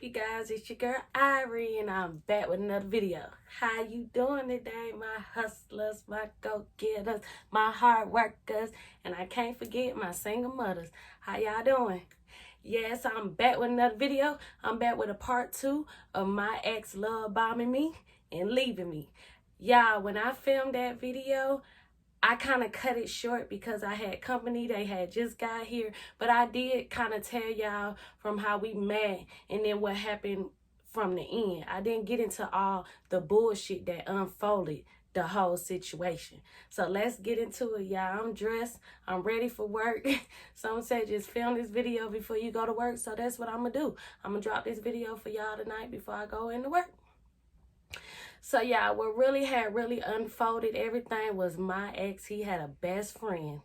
You guys, it's your girl Irie, and I'm back with another video. How you doing today, my hustlers, my go-getters, my hard workers, and I can't forget my single mothers. How y'all doing? Yes, I'm back with another video. I'm back with a part 2 of my ex love bombing me and leaving me. Y'all, when I filmed that video, I kind of cut it short because I had company. They had just got here. But I did kind of tell y'all from how we met and then what happened from the end. I didn't get into all the bullshit that unfolded the whole situation. So let's get into it, y'all. I'm dressed. I'm ready for work. Some say just film this video before you go to work. So that's what I'm going to do. I'm going to drop this video for y'all tonight before I go into work. So yeah, what really unfolded everything was my ex. He had a best friend.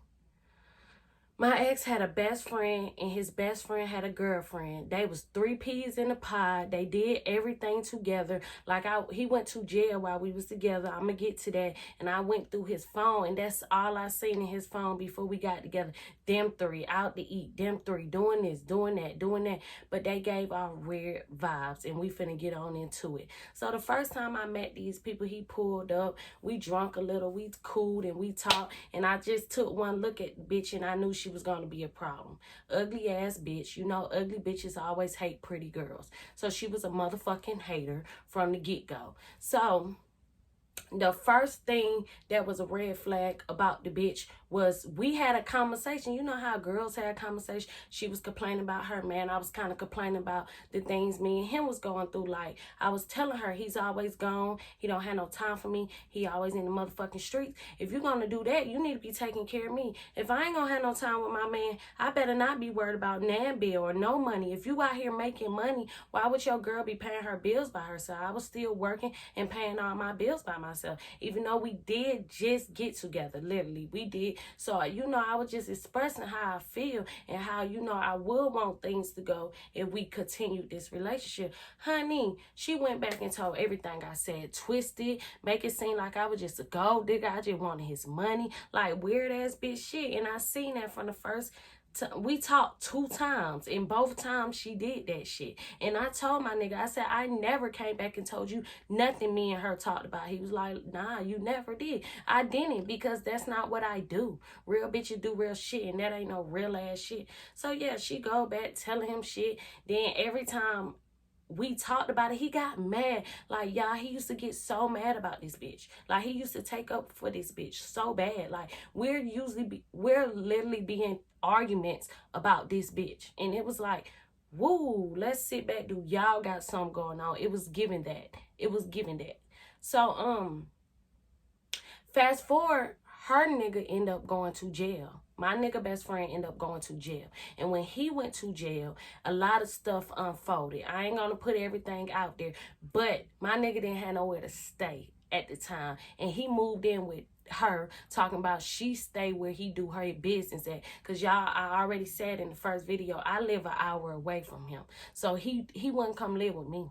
My ex had a best friend, and his best friend had a girlfriend. They was 3 peas in a pod. They did everything together. Like he went to jail while we was together. I'm gonna get to that. And I went through his phone, and that's all I seen in his phone before we got together. Them 3 out to eat. Them 3 doing this, doing that, doing that. But they gave off weird vibes, and we finna get on into it. So the first time I met these people, he pulled up. We drunk a little. We cooled and we talked. And I just took one look at bitch, and I knew she was going to be a problem. Ugly ass bitch. You know, ugly bitches always hate pretty girls. So she was a motherfucking hater from the get-go. So the first thing that was a red flag about the bitch was we had a conversation. You know how girls had a conversation. She was complaining about her man. I was kind of complaining about the things me and him was going through. Like, I was telling her he's always gone. He don't have no time for me. He always in the motherfucking streets. If you're going to do that, you need to be taking care of me. If I ain't going to have no time with my man, I better not be worried about nan bill or no money. If you out here making money, why would your girl be paying her bills by herself? I was still working and paying all my bills by myself. Even though we did just get together, literally, we did. So, you know, I was just expressing how I feel and how, you know, I would want things to go if we continued this relationship. Honey, she went back and told everything I said, twisted, make it seem like I was just a gold digger. I just wanted his money, like weird ass bitch shit. And I seen that from the first we talked 2 times, and both times she did that shit. And I told my nigga, I said, I never came back and told you nothing me and her talked about. He was like, nah, you never did. I didn't, because that's not what I do. Real bitches do real shit, and that ain't no real ass shit. So yeah, she go back telling him shit. Then every time we talked about it, he got mad. Like, y'all, he used to get so mad about this bitch. Like, he used to take up for this bitch so bad. Like, we're literally being arguments about this bitch. And it was like, woo, let's sit back. Do y'all got something going on? It was giving that. It was giving that. So, fast forward, her nigga end up going to jail. My nigga best friend ended up going to jail. And when he went to jail, a lot of stuff unfolded. I ain't gonna put everything out there, but my nigga didn't have nowhere to stay at the time. And he moved in with her, talking about she stay where he do her business at. Because y'all, I already said in the first video, I live an hour away from him. So he wouldn't come live with me.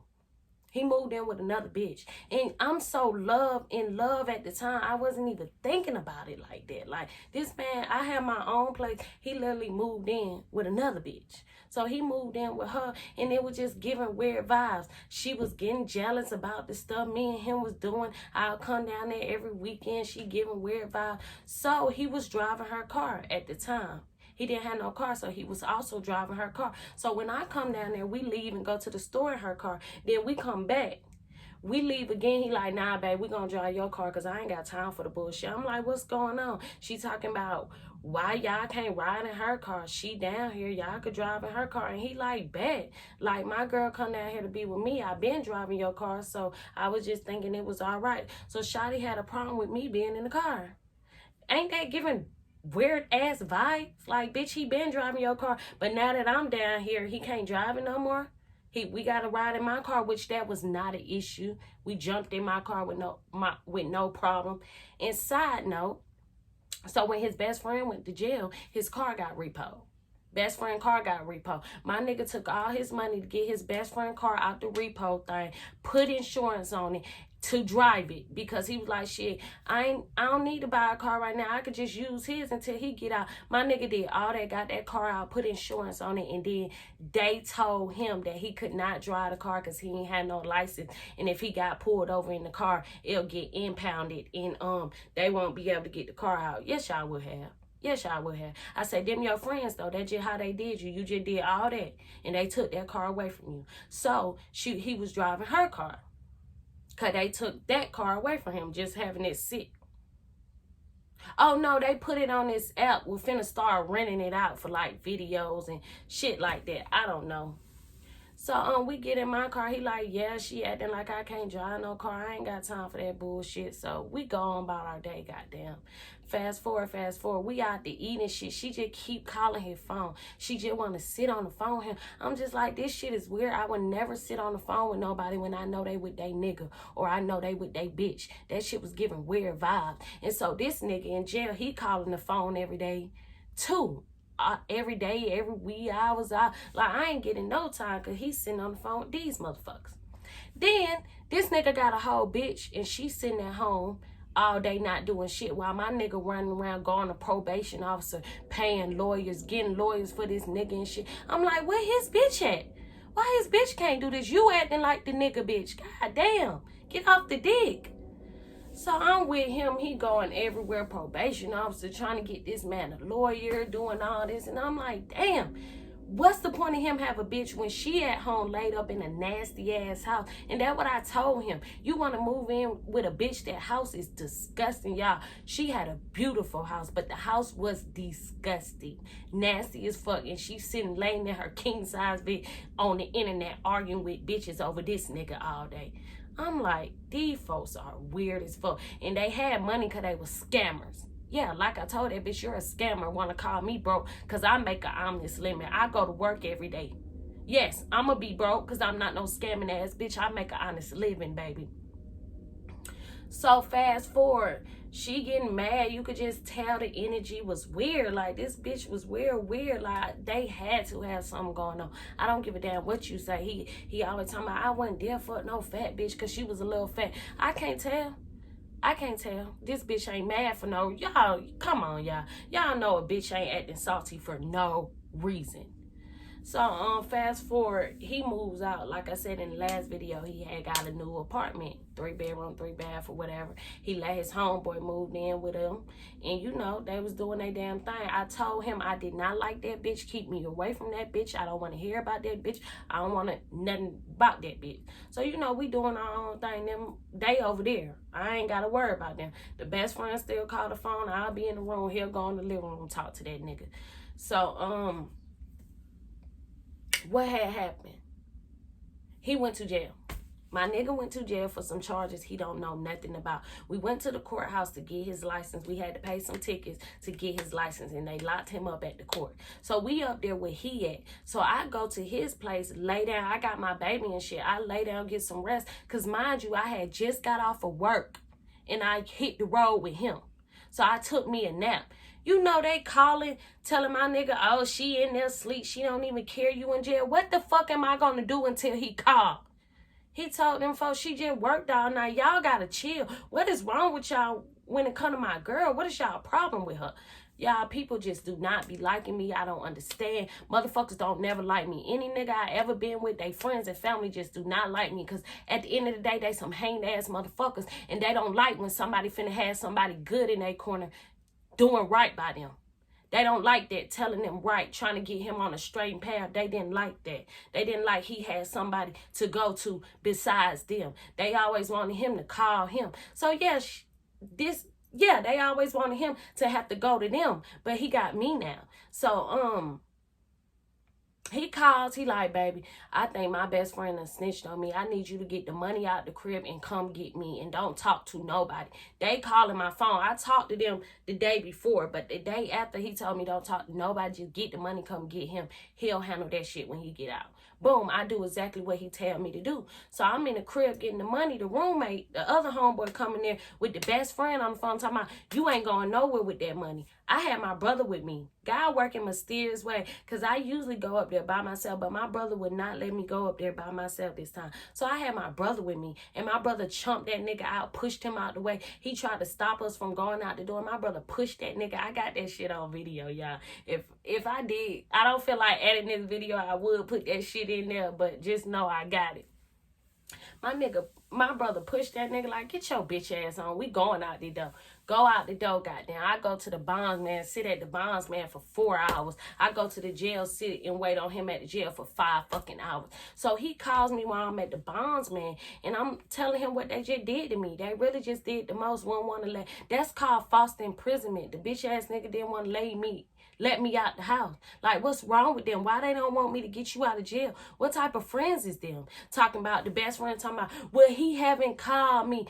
He moved in with another bitch. And I'm so in love at the time, I wasn't even thinking about it like that. Like, this man, I had my own place. He literally moved in with another bitch. So he moved in with her, and it was just giving weird vibes. She was getting jealous about the stuff me and him was doing. I'll come down there every weekend. She giving weird vibes. So he was driving her car at the time. He didn't have no car, so he was also driving her car. So when I come down there, we leave and go to the store in her car. Then we come back. We leave again. He like, nah, babe, we gonna drive your car because I ain't got time for the bullshit. I'm like, what's going on? She talking about why y'all can't ride in her car. She down here. Y'all could drive in her car. And he like, bet. Like, my girl come down here to be with me. I been driving your car, so I was just thinking it was all right. So Shotty had a problem with me being in the car. Ain't that giving weird ass vibes? Like, bitch, he been driving your car, but now that I'm down here, he can't drive it no more. We gotta ride in my car, which that was not an issue. We jumped in my car with no problem. And side note, so when his best friend went to jail, his car got repoed. Best friend car got repo. My nigga took all his money to get his best friend car out the repo thing, put insurance on it to drive it, because he was like, shit, I don't need to buy a car right now. I could just use his until he get out. My nigga did all that, got that car out, put insurance on it, and then they told him that he could not drive the car because he ain't had no license, and if he got pulled over in the car, it'll get impounded, and they won't be able to get the car out. Yes, y'all will have. Yes, y'all would have. I said, them your friends, though. That's just how they did you. You just did all that, and they took that car away from you. So he was driving her car, because they took that car away from him, just having it sit. Oh, no, they put it on this app. We're finna start renting it out for, like, videos and shit like that. I don't know. So we get in my car. He like, yeah, she acting like I can't drive no car. I ain't got time for that bullshit. So we go on about our day, goddamn. Fast forward. We out to eat and shit. She just keep calling his phone. She just want to sit on the phone with him. I'm just like, this shit is weird. I would never sit on the phone with nobody when I know they with they nigga, or I know they with they bitch. That shit was giving weird vibes. And so this nigga in jail, he calling the phone every day too. Every day, every wee hours out. Like, I ain't getting no time because he's sitting on the phone with these motherfuckers. Then this nigga got a whole bitch and she's sitting at home all day not doing shit, while my nigga running around going to probation officer, paying lawyers, getting lawyers for this nigga and shit. I'm like, where his bitch at? Why his bitch can't do this? You acting like the nigga bitch. God damn. Get off the dick. So I'm with him. He going everywhere, probation officer, trying to get this man a lawyer, doing all this. And I'm like, damn, what's the point of him have a bitch when she at home laid up in a nasty ass house? And that's what I told him. You want to move in with a bitch? That house is disgusting, y'all. She had a beautiful house, but the house was disgusting. Nasty as fuck. And she's sitting laying in her king size bed on the internet arguing with bitches over this nigga all day. I'm like, these folks are weird as fuck. And they had money because they were scammers. Yeah, like I told that bitch, you're a scammer. Want to call me broke because I make an honest living. I go to work every day. Yes, I'm going to be broke because I'm not no scamming ass bitch. I make an honest living, baby. So fast forward, she getting mad. You could just tell the energy was weird. Like, this bitch was weird. Like, they had to have something going on. I don't give a damn what you say. He always talking about, I wasn't there for no fat bitch because she was a little fat. I can't tell. This bitch ain't mad for no, y'all, come on, y'all. Y'all know a bitch ain't acting salty for no reason. So, fast forward, he moves out. Like I said in the last video, he had got a new apartment, 3-bedroom, 3-bath, or whatever. He let his homeboy moved in with him. And, you know, they was doing their damn thing. I told him I did not like that bitch. Keep me away from that bitch. I don't want to hear about that bitch. I don't want nothing about that bitch. So, you know, we doing our own thing. They over there. I ain't got to worry about them. The best friend still call the phone. I'll be in the room. He'll go in the living room and talk to that nigga. So, what had happened? He went to jail. My nigga went to jail for some charges he don't know nothing about. We went to the courthouse to get his license. We had to pay some tickets to get his license, and they locked him up at the court. So we up there where he at. So I go to his place, lay down. I got my baby and shit. I lay down, get some rest. Because mind you, I had just got off of work, and I hit the road with him. So I took me a nap. You know they calling, telling my nigga, oh, she in there asleep. She don't even care you in jail. What the fuck am I going to do until he call? He told them folks she just worked all night. Y'all got to chill. What is wrong with y'all when it come to my girl? What is y'all problem with her? Y'all, people just do not be liking me. I don't understand. Motherfuckers don't never like me. Any nigga I ever been with, they friends and family just do not like me. Because at the end of the day, they some hang-ass motherfuckers. And they don't like when somebody finna have somebody good in their corner doing right by them. They don't like that, telling them right, trying to get him on a straight path. They didn't like that. They didn't like he had somebody to go to besides them. They always wanted him to call him. So, yeah, they always wanted him to have to go to them. But he got me now. So, he calls, he like, baby, I think my best friend done snitched on me. I need you to get the money out the crib and come get me and don't talk to nobody. They calling my phone. I talked to them the day before, but the day after he told me don't talk to nobody, just get the money, come get him. He'll handle that shit when he get out. Boom, I do exactly what he tell me to do. So I'm in the crib getting the money. The roommate, the other homeboy coming there with the best friend on the phone talking about, you ain't going nowhere with that money. I had my brother with me. God working mysterious way, because I usually go up there by myself, but my brother would not let me go up there by myself this time. So I had my brother with me, and my brother chumped that nigga out, pushed him out the way. He tried to stop us from going out the door. My brother pushed that nigga. I got that shit on video, y'all. If I did, I don't feel like editing this video, I would put that shit in there, but just know I got it. My brother pushed that nigga like, get your bitch ass on. We going out the door. Go out the door, goddamn. I go to the bondsman, sit at the bondsman for 4 hours. I go to the jail, sit and wait on him at the jail for 5 fucking hours. So he calls me while I'm at the bondsman, and I'm telling him what they just did to me. They really just did the most. Won't want to let. That's called false imprisonment. The bitch ass nigga didn't want to let me out the house. Like, what's wrong with them? Why they don't want me to get you out of jail? What type of friends is them? Talking about the best friend, talking about, well, he haven't called me.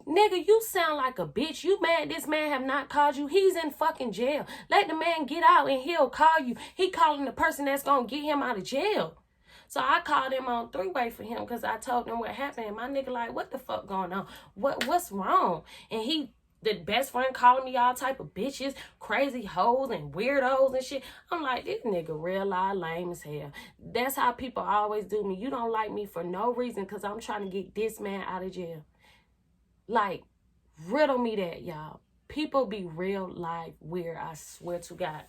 Nigga, you sound like a bitch. You mad this man have not called you? He's in fucking jail. Let the man get out and he'll call you. He calling the person that's gonna get him out of jail. So I called him on 3-way for him because I told him what happened. And my nigga like, what the fuck going on? What's wrong? And the best friend calling me all type of bitches, crazy hoes and weirdos and shit. I'm like, this nigga real life lame as hell. That's how people always do me. You don't like me for no reason because I'm trying to get this man out of jail. Like, riddle me that, y'all. People be real life weird, I swear to God.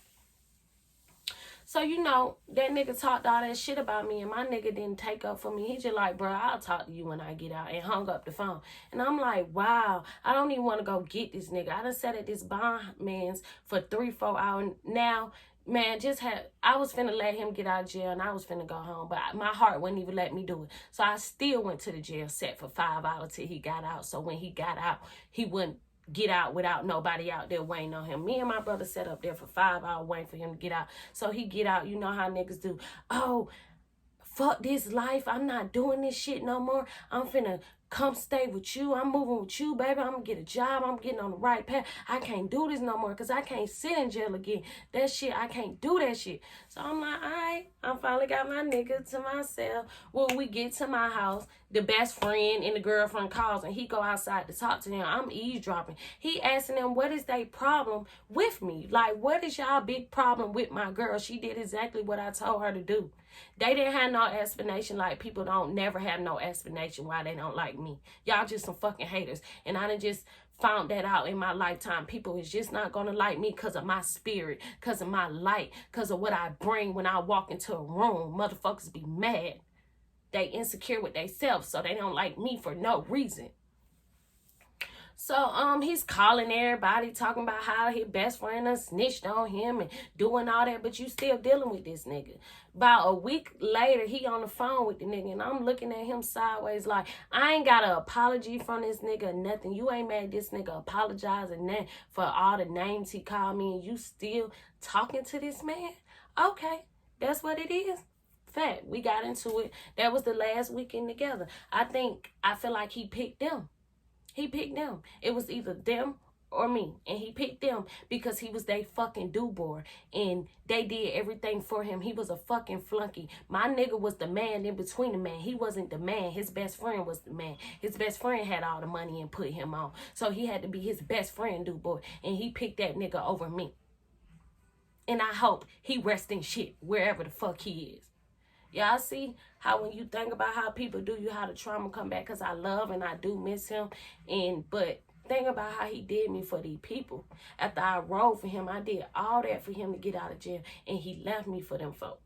So, that nigga talked all that shit about me, and my nigga didn't take up for me. He just like, bro, I'll talk to you when I get out, and hung up the phone. And I'm like, wow, I don't even want to go get this nigga. I done sat at this bondman's for 3-4 hours. Now, man, I was finna let him get out of jail, and I was finna go home, but my heart wouldn't even let me do it. So I still went to the jail, sat for 5 hours till he got out. So when he got out, he wouldn't get out without nobody out there waiting on him. Me and my brother sat up there for 5 hours waiting for him to get out. So he get out. You know how niggas do. Oh, fuck this life. I'm not doing this shit no more. I'm finna come stay with you. I'm moving with you, baby. I'm gonna get a job. I'm getting on the right path. I can't do this no more because I can't sit in jail again. That shit, I can't do that shit. So I'm like, all right, I finally got my nigga to myself. When we get to my house, the best friend and the girlfriend calls and he go outside to talk to them. I'm eavesdropping. He asking them, what is their problem with me? Like, what is y'all big problem with my girl? She did exactly what I told her to do. They didn't have no explanation. Like, people don't never have no explanation why they don't like me. Y'all just some fucking haters. And I done just found that out in my lifetime. People is just not gonna like me because of my spirit, because of my light, because of what I bring when I walk into a room. Motherfuckers be mad. They insecure with themselves, so they don't like me for no reason. So he's calling everybody, talking about how his best friend done snitched on him and doing all that, but you still dealing with this nigga. About a week later, he on the phone with the nigga, and I'm looking at him sideways like, I ain't got an apology from this nigga or nothing. You ain't made this nigga apologize and then for all the names he called me, and you still talking to this man? Okay, that's what it is. Fact, we got into it. That was the last weekend together. I feel like he picked them. He picked them. It was either them or me. And he picked them because he was they fucking do-boy. And they did everything for him. He was a fucking flunky. My nigga was the man in between the man. He wasn't the man. His best friend was the man. His best friend had all the money and put him on. So he had to be his best friend do-boy. And he picked that nigga over me. And I hope he rests in shit wherever the fuck he is. Y'all see how when you think about how people do you, how the trauma come back, because I love and I do miss him. But think about how he did me for these people. After I rode for him, I did all that for him to get out of jail, and he left me for them folk.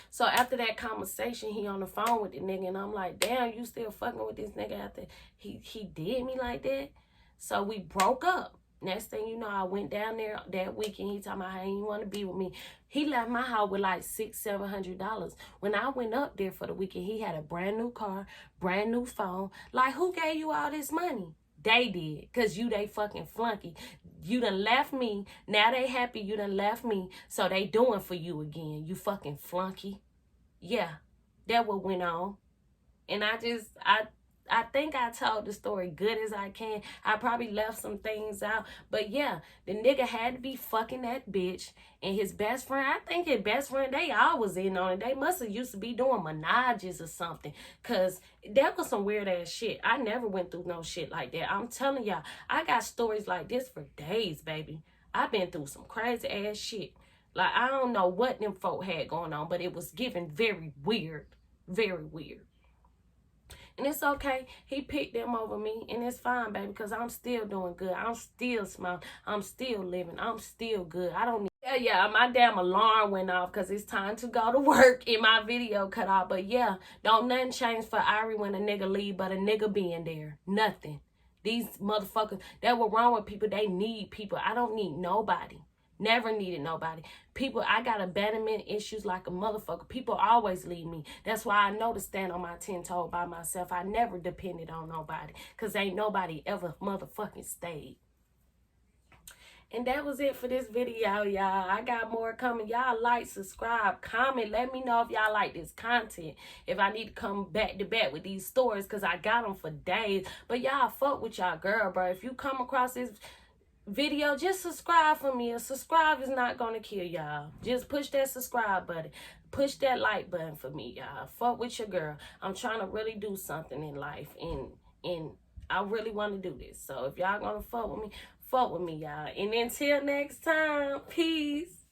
So after that conversation, he on the phone with the nigga, and I'm like, damn, you still fucking with this nigga after he did me like that? So we broke up. Next thing you know, I went down there that weekend. He talking about how he want to be with me. He left my house with like $600-700. When I went up there for the weekend, he had a brand new car, brand new phone. Like, who gave you all this money? They did, because they fucking flunky. You done left me. Now they happy you done left me, so they doing for you again. You fucking flunky. Yeah, that what went on. And I think I told the story good as I can. I probably left some things out. But yeah, the nigga had to be fucking that bitch. And his best friend, I think his best friend, they all was in on it. They must have used to be doing menages or something. Because that was some weird ass shit. I never went through no shit like that. I'm telling y'all, I got stories like this for days, baby. I've been through some crazy ass shit. Like, I don't know what them folk had going on, but it was given very weird. Very weird. And it's okay. He picked them over me. And it's fine, baby, because I'm still doing good. I'm still smiling. I'm still living. I'm still good. I don't need... Yeah, my damn alarm went off because it's time to go to work and my video cut off. But yeah, don't nothing change for Irie when a nigga leave but a nigga being there. Nothing. These motherfuckers, that what wrong with people. They need people. I don't need nobody. Never needed nobody. People, I got abandonment issues like a motherfucker. People always leave me. That's why I know to stand on my 10 toes by myself. I never depended on nobody. Because ain't nobody ever motherfucking stayed. And that was it for this video, y'all. I got more coming. Y'all like, subscribe, comment. Let me know if y'all like this content. If I need to come back to back with these stories. Because I got them for days. But y'all fuck with y'all girl, bro. If you come across this video, just subscribe for me. A subscribe is not gonna kill y'all. Just push that subscribe button, push that like button for me, y'all. Fuck with your girl. I'm trying to really do something in life, and I really want to do this. So if y'all gonna fuck with me, y'all. And until next time, peace.